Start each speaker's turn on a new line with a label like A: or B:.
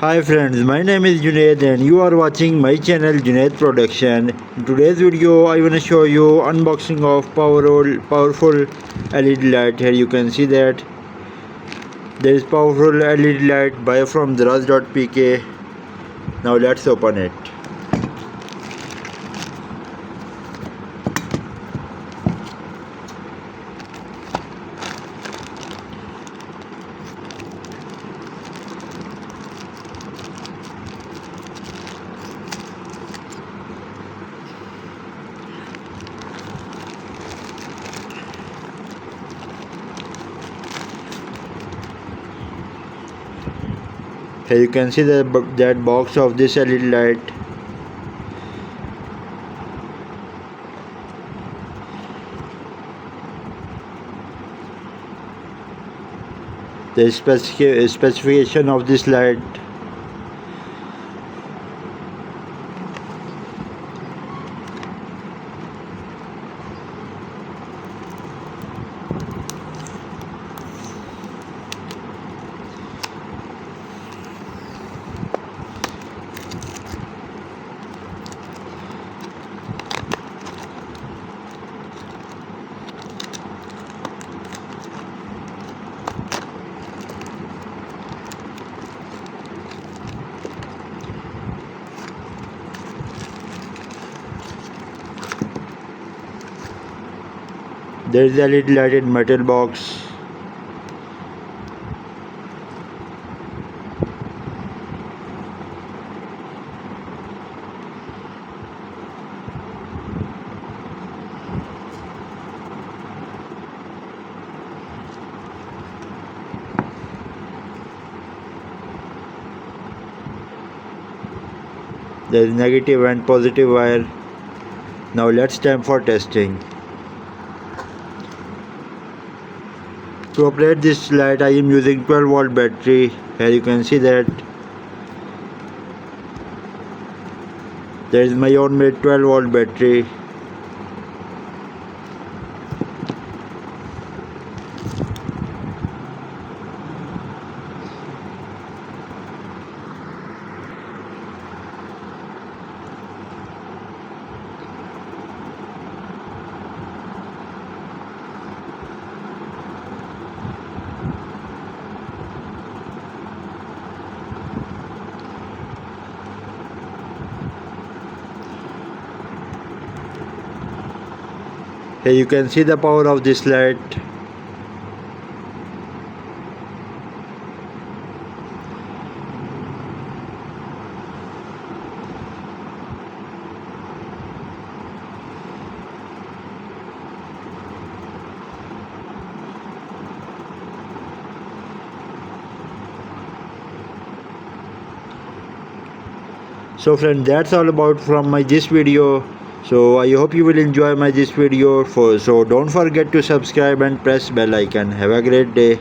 A: Hi friends, my name is Junaid and you are watching my channel Junaid Production. In today's video I want to show you unboxing of powerful LED light. Here you can see that there is powerful LED light buy from Daraz.pk. Now let's open it. Here you can see that box of this LED light. The specification of this light. There is a LED light in metal box. There is negative and positive wire. Now let's time for testing. To operate this light I am using 12-volt battery. Here you can see that there is my own made 12-volt battery. Here you can see the power of this light. So friends, that's all about from my this video. So I hope you will enjoy my this video. So don't forget to subscribe and press bell icon. Have a great day.